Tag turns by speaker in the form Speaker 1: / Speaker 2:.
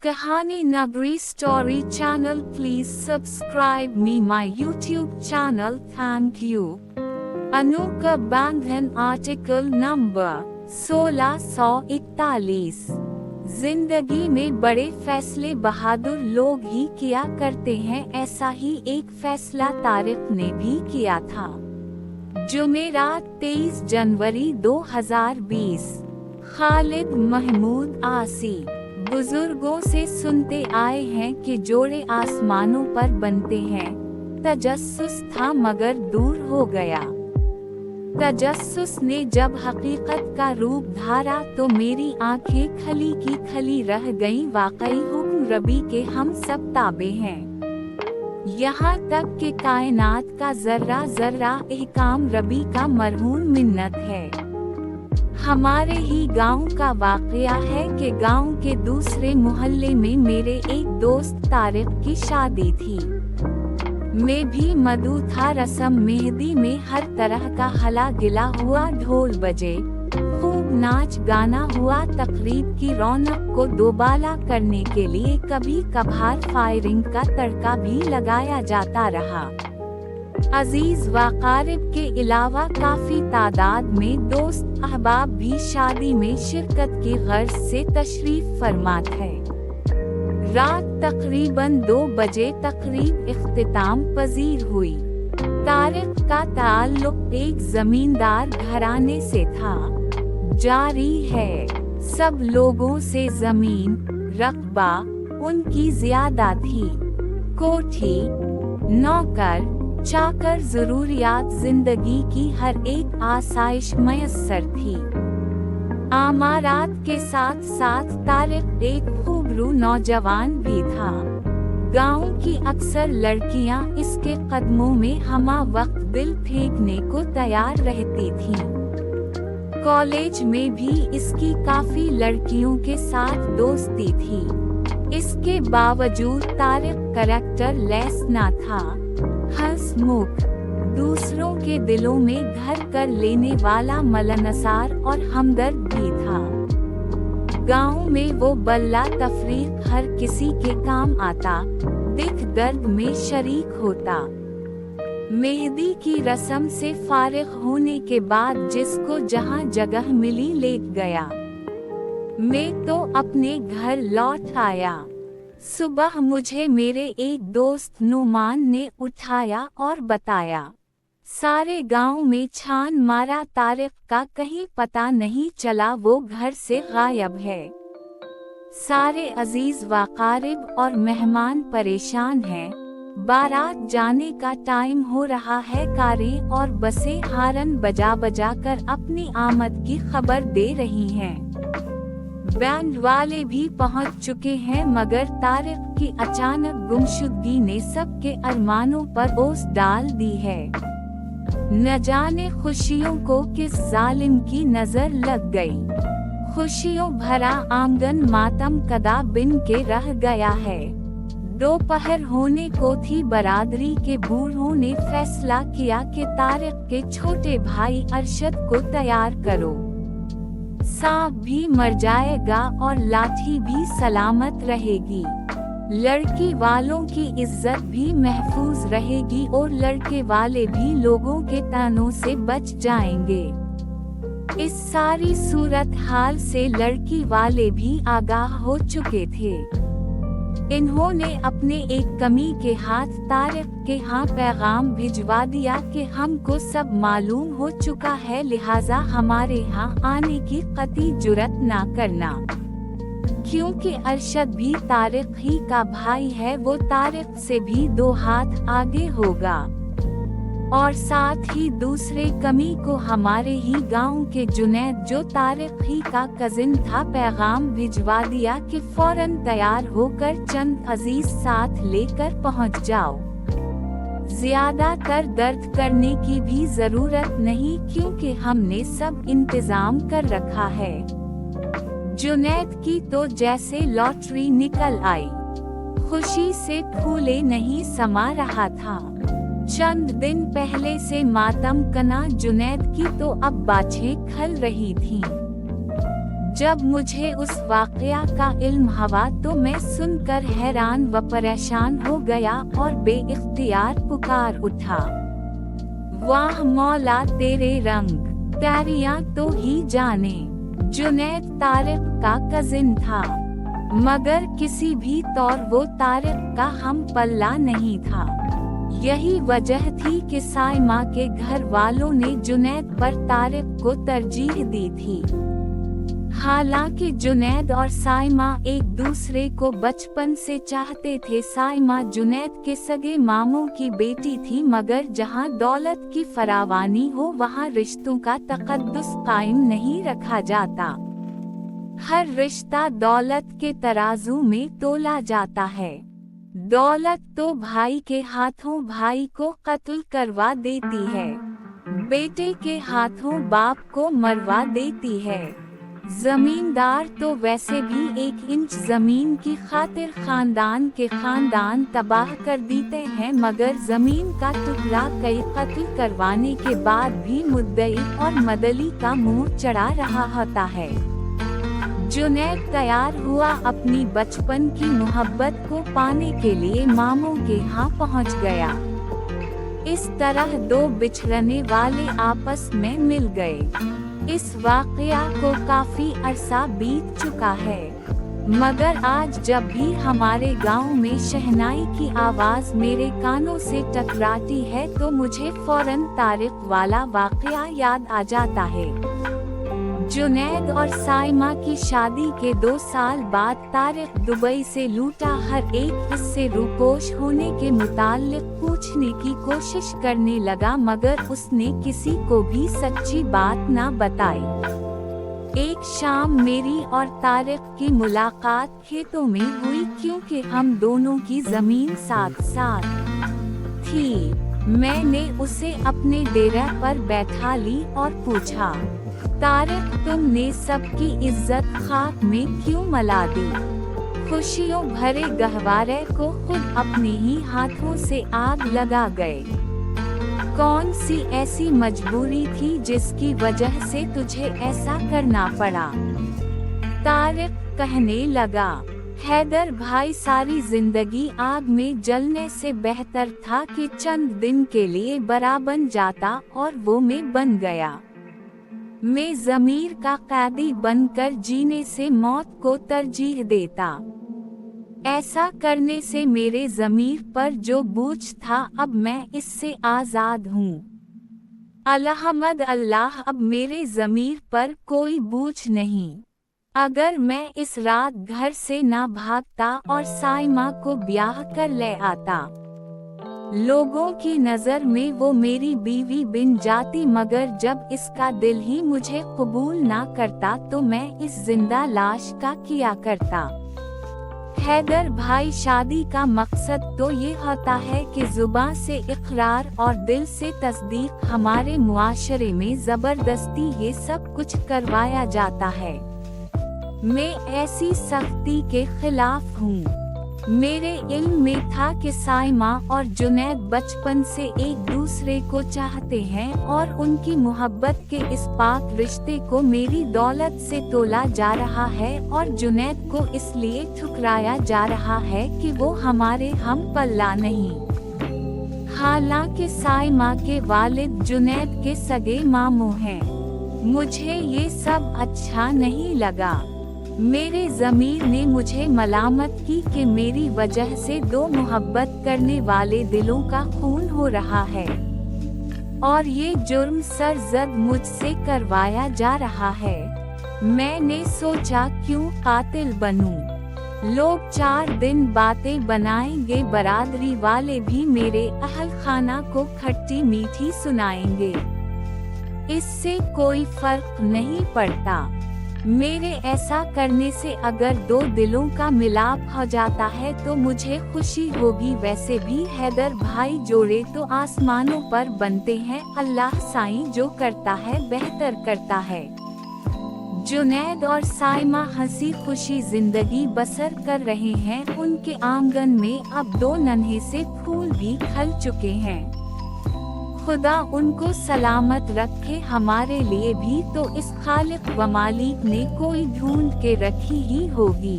Speaker 1: Kahani Nagri Story Channel. Please subscribe me my YouTube channel. Thank you. अनु का बंधन article number 1641। जिंदगी में बड़े फैसले बहादुर लोग ही किया करते हैं, ऐसा ही एक फैसला तारिक ने भी किया था। जुमेरात 23 जनवरी 2020। खालिद महमूद आसी। बुजुर्गों से सुनते आए हैं कि जोड़े आसमानों पर बनते हैं। तजस्सुस था मगर दूर हो गया। तजस्सुस ने जब हकीकत का रूप धारा तो मेरी आंखें खली की खली रह गईं। वाकई हुक्म रबी के हम सब ताबे हैं, यहाँ तक कि कायनात का जर्रा जर्रा एहकाम रबी का मरहून मिन्नत है। हमारे ही गांव का वाकया है कि गांव के दूसरे मोहल्ले में मेरे एक दोस्त तारिक की शादी थी। मैं भी मधु था। रस्म मेहंदी में हर तरह का हला गिला हुआ, ढोल बजे, खूब नाच गाना हुआ। तकरीब की रौनक को दोबाला करने के लिए कभी कभार फायरिंग का तड़का भी लगाया जाता रहा। अजीज वाक़ारिब के अलावा काफी तादाद में दोस्त अहबाब भी शादी में शिरकत की गर्ज से तशरीफ फरमा थे। रात तकरीबन 2 बजे तकरीब इख्तिताम पजीर हुई। तारिक का ताल्लुक एक जमींदार घराने से था। जारी है, सब लोगों से जमीन रकबा उनकी ज्यादा थी। कोठी, नौकर चाकर, जरूरियात जिंदगी की हर एक आसाइश मयस्सर थी। आमारात के साथ साथ तारिक एक खूबरू नौजवान भी था। गांव की अक्सर लड़कियां इसके कदमों में हमा वक्त दिल फेंकने को तैयार रहती थीं। कॉलेज में भी इसकी काफी लड़कियों के साथ दोस्ती थी। इसके बावजूद तारिक करैक्टर लेस ना था। हंसमुख, दूसरों के दिलों में घर कर लेने वाला मिलनसार और हमदर्द भी था। गांव में वो बल्ला तफरीक हर किसी के काम आता, दिख दर्द में शरीक होता। मेहंदी की रस्म से फारिग होने के बाद जिसको जहां जगह मिली लेट गया। मैं तो अपने घर लौट आया। सुबह मुझे मेरे एक दोस्त नुमान ने उठाया और बताया, सारे गांव में छान मारा, तारिक का कहीं पता नहीं चला, वो घर से गायब है। सारे अजीज वाक़ारिब और मेहमान परेशान हैं। बारात जाने का टाइम हो रहा है। कारें और बसें हारन बजा बजा कर अपनी आमद की खबर दे रही हैं। बैंड वाले भी पहुंच चुके हैं, मगर तारिक की अचानक गुमशुदगी ने सबके अरमानों पर ओस डाल दी है। न जाने खुशियों को किस जालिम की नजर लग गई। खुशियों भरा आंगन मातम कदा बिन के रह गया है। दोपहर होने को थी, बरादरी के बूढ़ों ने फैसला किया कि तारिक के छोटे भाई अरशद को तैयार करो। सांप भी मर जाएगा और लाठी भी सलामत रहेगी। लड़की वालों की इज्जत भी महफूज रहेगी और लड़के वाले भी लोगों के तानों से बच जाएंगे। इस सारी सूरत हाल से लड़की वाले भी आगाह हो चुके थे। इन्होंने अपने एक कमी के हाथ तारिक के यहाँ पैगाम भिजवा दिया कि हमको सब मालूम हो चुका है, लिहाजा हमारे यहाँ आने की कतई जुर्रत ना करना। क्योंकि अरशद भी तारिक ही का भाई है, वो तारिक से भी 2 हाथ आगे होगा। और साथ ही दूसरे कमी को हमारे ही गांव के जुनैद, जो तारिक ही का कजिन था, पैगाम भिजवा दिया कि फौरन तैयार होकर चंद अजीज साथ लेकर पहुंच जाओ। ज्यादातर दर्द करने की भी जरूरत नहीं, क्योंकि हमने सब इंतजाम कर रखा है। जुनैद की तो जैसे लॉटरी निकल आई। खुशी से फूले नहीं समा रहा था। चंद दिन पहले से मातम कना जुनैद की तो अब बाछें खल रही थीं। जब मुझे उस वाकया का इल्म हुआ तो मैं सुनकर हैरान व परेशान हो गया और बेइख्तियार पुकार उठा, वाह मौला तेरे रंग प्यारियां तो ही जाने। जुनैद तारिक का कजिन था, मगर किसी भी तौर वो तारिक का हम पल्ला नहीं था। यही वजह थी कि साइमा के घर वालों ने जुनैद पर तारिक को तरजीह दी थी। हालांकि जुनैद और साइमा एक दूसरे को बचपन से चाहते थे। साइमा जुनैद के सगे मामू की बेटी थी, मगर जहां दौलत की फरावानी हो वहां रिश्तों का तकद्दुस कायम नहीं रखा जाता। हर रिश्ता दौलत के तराजू में तोला जाता है। दौलत तो भाई के हाथों भाई को कत्ल करवा देती है, बेटे के हाथों बाप को मरवा देती है। जमींदार तो वैसे भी 1 इंच जमीन की खातिर खानदान के खानदान तबाह कर देते हैं, मगर जमीन का टुकड़ा कई कत्ल करवाने के बाद भी मुद्दई और मदली का मुंह चढ़ा रहा होता है। जुनैद तैयार हुआ, अपनी बचपन की मोहब्बत को पाने के लिए मामू के यहाँ पहुँच गया। इस तरह 2 बिछड़ने वाले आपस में मिल गए। इस वाकया को काफी अरसा बीत चुका है, मगर आज जब भी हमारे गांव में शहनाई की आवाज मेरे कानों से टकराती है तो मुझे फौरन तारिक वाला वाकया याद आ जाता है। जुनैद और साइमा की शादी के 2 साल बाद तारिक दुबई से लूटा हर एक इससे रूपोश होने के मुताल्लिक पूछने की कोशिश करने लगा, मगर उसने किसी को भी सच्ची बात ना बताई। एक शाम मेरी और तारिक की मुलाकात खेतों में हुई, क्योंकि हम दोनों की जमीन साथ साथ थी। मैंने उसे अपने डेरे पर बैठा ली और पूछा, तारिक तुमने सबकी इज्जत खाक में क्यों मला दी? खुशियों भरे गहवारे को खुद अपने ही हाथों से आग लगा गए। कौन सी ऐसी मजबूरी थी जिसकी वजह से तुझे ऐसा करना पड़ा? तारिक कहने लगा, हैदर भाई, सारी जिंदगी आग में जलने से बेहतर था कि चंद दिन के लिए बरा बन जाता, और वो मैं बन गया। मैं ज़मीर का कैदी बनकर जीने से मौत को तरजीह देता। ऐसा करने से मेरे ज़मीर पर जो बोझ था, अब मैं इससे आज़ाद हूँ। अलहमद अल्लाह, अब मेरे ज़मीर पर कोई बोझ नहीं। अगर मैं इस रात घर से ना भागता और साइमा को ब्याह कर ले आता, लोगों की नज़र में वो मेरी बीवी बन जाती, मगर जब इसका दिल ही मुझे कबूल ना करता तो मैं इस जिंदा लाश का किया करता। हैदर भाई, शादी का मकसद तो ये होता है कि जुबान से इकरार और दिल से तस्दीक। हमारे मुआशरे में ज़बरदस्ती ये सब कुछ करवाया जाता है। मैं ऐसी सख्ती के खिलाफ हूँ। मेरे इल्म में था कि साइमा और जुनैद बचपन से एक दूसरे को चाहते हैं, और उनकी मोहब्बत के इस पाक रिश्ते को मेरी दौलत से तोला जा रहा है, और जुनैद को इसलिए ठुकराया जा रहा है कि वो हमारे हम पल्ला नहीं। हालांकि साइमा के वालिद जुनैद के सगे मामू हैं। मुझे ये सब अच्छा नहीं लगा। मेरे ज़मीर ने मुझे मलामत की कि मेरी वजह से 2 मोहब्बत करने वाले दिलों का खून हो रहा है, और ये जुर्म सरजद मुझसे करवाया जा रहा है। मैंने सोचा क्यों कातिल बनूं? लोग 4 दिन बातें बनाएंगे, बरादरी वाले भी मेरे अहल खाना को खट्टी मीठी सुनाएंगे। इससे कोई फर्क नहीं पड़ता। मेरे ऐसा करने से अगर 2 दिलों का मिलाप हो जाता है तो मुझे खुशी होगी। वैसे भी हैदर भाई जोड़े तो आसमानों पर बनते हैं। अल्लाह साईं जो करता है बेहतर करता है। जुनैद और साइमा हंसी खुशी जिंदगी बसर कर रहे हैं। उनके आंगन में अब 2 नन्हे से फूल भी खिल चुके हैं। खुदा उनको सलामत रखे, हमारे लिए भी तो इस खालिक व मालिक ने कोई ढूंढ के रखी ही होगी।